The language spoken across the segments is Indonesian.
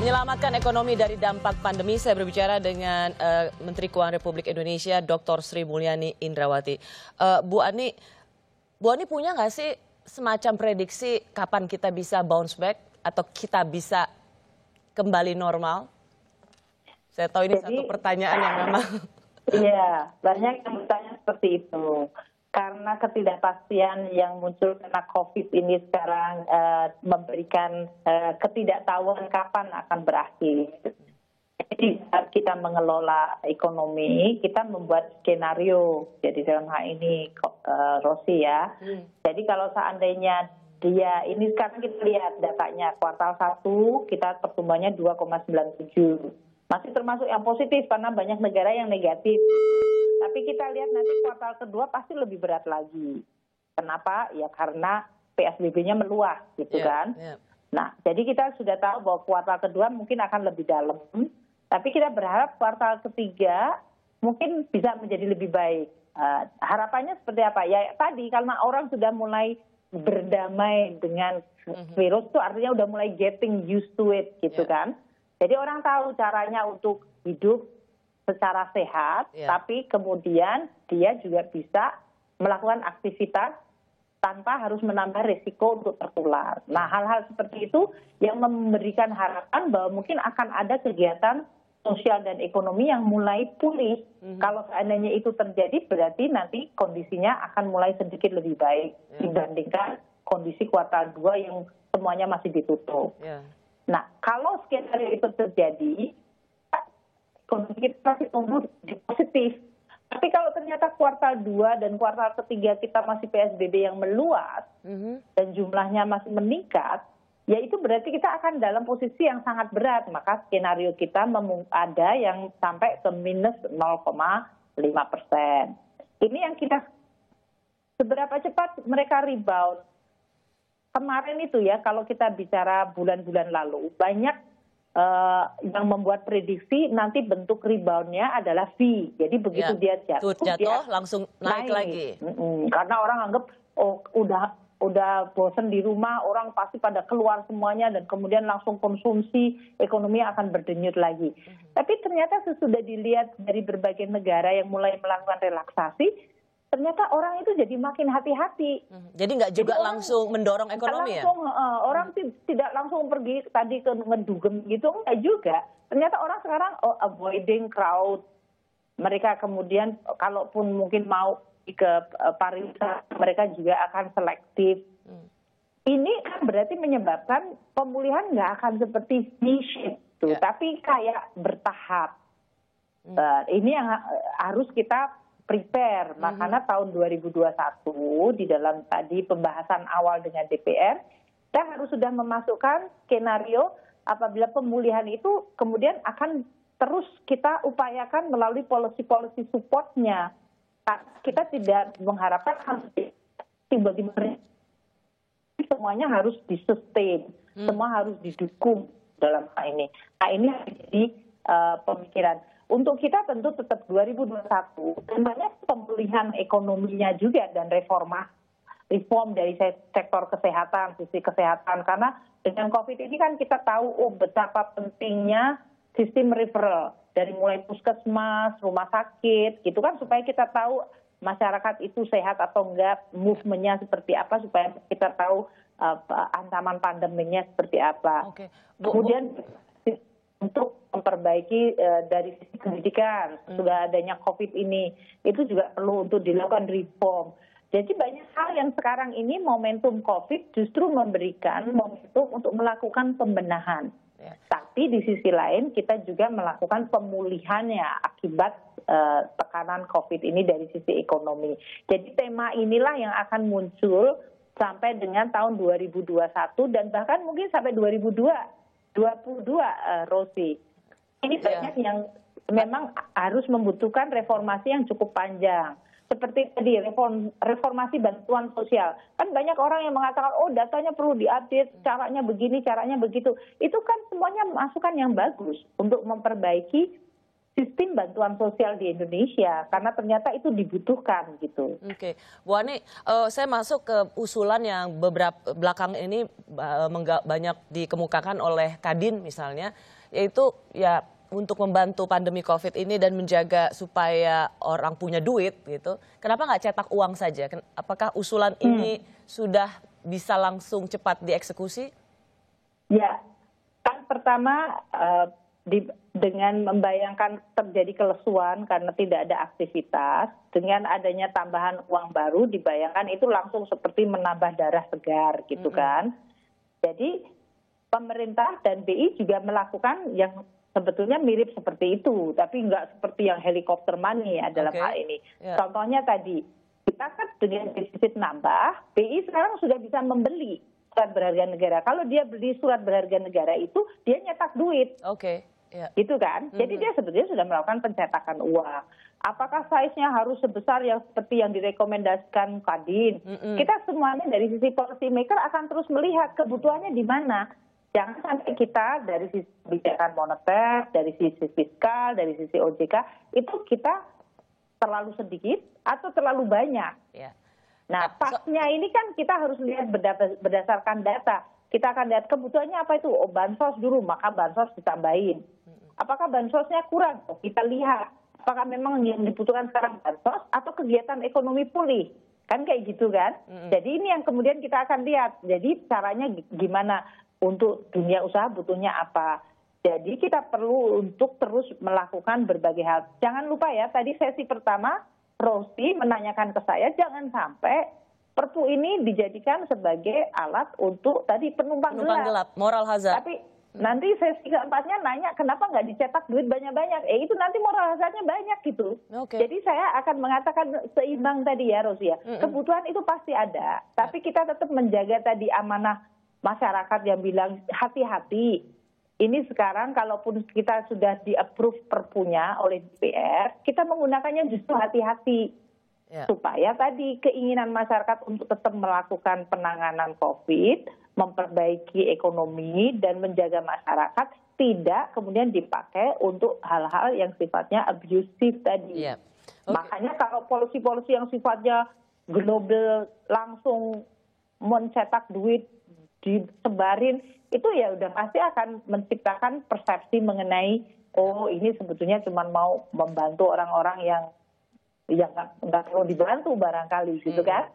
Menyelamatkan ekonomi dari dampak pandemi, saya berbicara dengan Menteri Keuangan Republik Indonesia, Dr. Sri Mulyani Indrawati. Bu Ani punya nggak sih semacam prediksi kapan kita bisa bounce back atau kita bisa kembali normal? Saya tahu ini satu pertanyaan yang memang... Iya, banyak yang bertanya seperti itu. Karena ketidakpastian yang muncul karena COVID ini sekarang memberikan ketidaktahuan kapan akan berakhir. Jadi saat kita mengelola ekonomi, kita membuat skenario. Jadi dalam hal ini Rosi ya. Jadi kalau seandainya dia, ini sekarang kita lihat datanya kuartal 1 kita pertumbuhannya 2,97. Masih termasuk yang positif karena banyak negara yang negatif. Tapi kita lihat nanti kuartal kedua pasti lebih berat lagi. Kenapa? Ya karena PSBB-nya meluas gitu kan. Nah, jadi kita sudah tahu bahwa kuartal kedua mungkin akan lebih dalam. Tapi kita berharap kuartal ketiga mungkin bisa menjadi lebih baik. Harapannya seperti apa? Ya tadi karena orang sudah mulai berdamai dengan virus itu artinya udah mulai getting used to it gitu kan. Jadi orang tahu caranya untuk hidup secara sehat, tapi kemudian dia juga bisa melakukan aktivitas tanpa harus menambah risiko untuk tertular. Nah, hal-hal seperti itu yang memberikan harapan bahwa mungkin akan ada kegiatan sosial dan ekonomi yang mulai pulih. Kalau seandainya itu terjadi, berarti nanti kondisinya akan mulai sedikit lebih baik dibandingkan kondisi kuartal 2 yang semuanya masih ditutup. Nah, kalau skenario itu terjadi, ekonomi kita masih tumbuh di positif. Tapi kalau ternyata kuartal 2 dan kuartal ketiga kita masih PSBB yang meluas dan jumlahnya masih meningkat, ya itu berarti kita akan dalam posisi yang sangat berat. Maka skenario kita ada yang sampai ke minus 0,5%. Ini yang kita, seberapa cepat mereka rebound. Kemarin itu ya, kalau kita bicara bulan-bulan lalu, banyak yang membuat prediksi nanti bentuk reboundnya adalah V. Jadi begitu dia jatuh dia langsung naik lagi. Karena orang anggap udah bosen di rumah, orang pasti pada keluar semuanya dan kemudian langsung konsumsi, ekonomi akan berdenyut lagi. Tapi ternyata sesudah dilihat dari berbagai negara yang mulai melakukan relaksasi, ternyata orang itu jadi makin hati-hati. Jadi nggak juga langsung mendorong ekonomi langsung, ya? Orang tidak langsung pergi tadi ke ngedugem gitu, enggak juga. Ternyata orang sekarang avoiding crowd. Mereka kemudian kalaupun mungkin mau ke pariwisata, mereka juga akan selektif. Ini kan berarti menyebabkan pemulihan nggak akan seperti V-shape, tapi kayak bertahap. Ini yang harus kita prepare. Makanya tahun 2021 di dalam tadi pembahasan awal dengan DPR, kita harus sudah memasukkan skenario apabila pemulihan itu kemudian akan terus kita upayakan melalui policy-policy support-nya. Kita tidak mengharapkan harus tiba-tiba semuanya harus di-sustain, semua harus didukung dalam hal ini. Nah, ini jadi pemikiran. Untuk kita tentu tetap 2021, banyak pemulihan ekonominya juga dan reform dari sektor kesehatan, sisi kesehatan. Karena dengan COVID ini kan kita tahu betapa pentingnya sistem referral. Dari mulai puskesmas, rumah sakit, gitu kan supaya kita tahu masyarakat itu sehat atau enggak, movementnya seperti apa, supaya kita tahu ancaman pandeminya seperti apa. Kemudian untuk memperbaiki dari sisi pendidikan, sudah adanya COVID ini, itu juga perlu untuk dilakukan reform. Jadi banyak hal yang sekarang ini momentum COVID justru memberikan momentum untuk melakukan pembenahan. Tapi di sisi lain kita juga melakukan pemulihannya akibat tekanan COVID ini dari sisi ekonomi. Jadi tema inilah yang akan muncul sampai dengan tahun 2021 dan bahkan mungkin sampai 2022, Rosi. Ini banyak yang memang harus membutuhkan reformasi yang cukup panjang. Seperti tadi reformasi bantuan sosial. Kan banyak orang yang mengatakan, datanya perlu diupdate, caranya begini, caranya begitu. Itu kan semuanya masukan yang bagus untuk memperbaiki sistem bantuan sosial di Indonesia karena ternyata itu dibutuhkan gitu. Oke, Bu Ani, saya masuk ke usulan yang beberapa belakang ini banyak dikemukakan oleh Kadin misalnya, yaitu ya untuk membantu pandemi COVID ini dan menjaga supaya orang punya duit gitu. Kenapa nggak cetak uang saja? Apakah usulan ini sudah bisa langsung cepat dieksekusi? Ya, kan pertama dengan membayangkan terjadi kelesuan karena tidak ada aktivitas, dengan adanya tambahan uang baru dibayangkan itu langsung seperti menambah darah segar gitu kan. Jadi pemerintah dan BI juga melakukan yang sebetulnya mirip seperti itu, tapi nggak seperti yang helikopter money ya dalam hal ini. Contohnya tadi, kita kan dengan defisit nambah, BI sekarang sudah bisa membeli surat berharga negara. Kalau dia beli surat berharga negara itu, dia nyetak duit. Gitu kan? Jadi dia sebetulnya sudah melakukan pencetakan uang. Apakah size-nya harus sebesar yang seperti yang direkomendasikan Kadin? Kita semuanya dari sisi policy maker akan terus melihat kebutuhannya di mana. Jangan sampai kita dari sisi kebijakan moneter, dari sisi fiskal, dari sisi OJK, itu kita terlalu sedikit atau terlalu banyak. Nah, pasnya ini kan kita harus lihat berdasarkan data. Kita akan lihat kebutuhannya apa itu. Oh, bansos dulu, maka bansos ditambahin. Apakah bansosnya kurang? Oh, kita lihat. Apakah memang yang dibutuhkan sekarang bansos atau kegiatan ekonomi pulih? Kan kayak gitu kan? Jadi ini yang kemudian kita akan lihat. Jadi caranya gimana? Untuk dunia usaha butuhnya apa. Jadi kita perlu untuk terus melakukan berbagai hal. Jangan lupa ya, tadi sesi pertama Rosi menanyakan ke saya, jangan sampai Perpu ini dijadikan sebagai alat untuk tadi penumpang gelap. Moral hazard. Tapi nanti sesi keempatnya nanya kenapa nggak dicetak duit banyak-banyak. Itu nanti moral hazardnya banyak gitu. Jadi saya akan mengatakan seimbang tadi ya Rosi ya. Kebutuhan itu pasti ada. Tapi kita tetap menjaga tadi amanah masyarakat yang bilang hati-hati. Ini sekarang kalaupun kita sudah di-approve perpunya oleh DPR, kita menggunakannya justru hati-hati. Supaya tadi keinginan masyarakat untuk tetap melakukan penanganan COVID, memperbaiki ekonomi, dan menjaga masyarakat tidak kemudian dipakai untuk hal-hal yang sifatnya abusive tadi. Makanya kalau polisi-polisi yang sifatnya global langsung mencetak duit, disebarin, itu ya udah pasti akan menciptakan persepsi mengenai oh ini sebetulnya cuma mau membantu orang-orang yang nggak perlu dibantu barangkali gitu kan.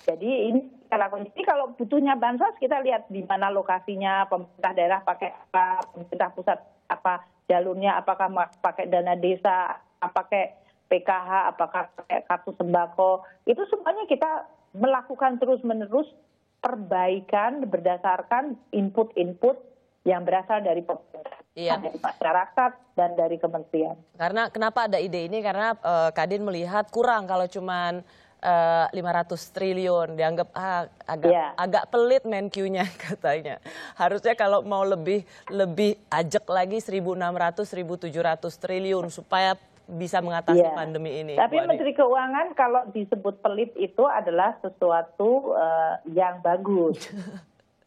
Jadi ini kita lakukan. Jadi kalau butuhnya bansos kita lihat di mana lokasinya, pemerintah daerah pakai apa, pemerintah pusat apa jalurnya, apakah pakai dana desa, pakai PKH, apakah pakai kartu sembako, itu semuanya kita melakukan terus-menerus perbaikan berdasarkan input-input yang berasal dari pemerintah, dari masyarakat, dan dari kementerian. Karena kenapa ada ide ini? Karena Kadin melihat kurang kalau cuman 500 triliun, dianggap agak pelit Menkyu-nya katanya. Harusnya kalau mau lebih ajak lagi 1.600, 1.700 triliun supaya bisa mengatasi pandemi ini. Tapi Menteri Keuangan kalau disebut pelit itu adalah sesuatu yang bagus.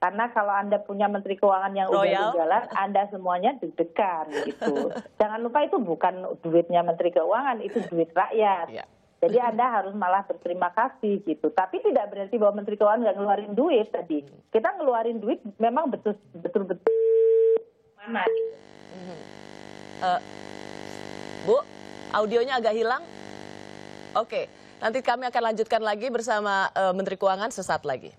Karena kalau Anda punya Menteri Keuangan yang ugal-ugalan, Anda semuanya deg-degan gitu. Jangan lupa itu bukan duitnya Menteri Keuangan, itu duit rakyat. Jadi Anda harus malah berterima kasih gitu. Tapi tidak berarti bahwa Menteri Keuangan nggak ngeluarin duit tadi. Kita ngeluarin duit memang betul-betul mana gitu. Bu, audionya agak hilang. Oke, nanti kami akan lanjutkan lagi bersama Menteri Keuangan sesaat lagi.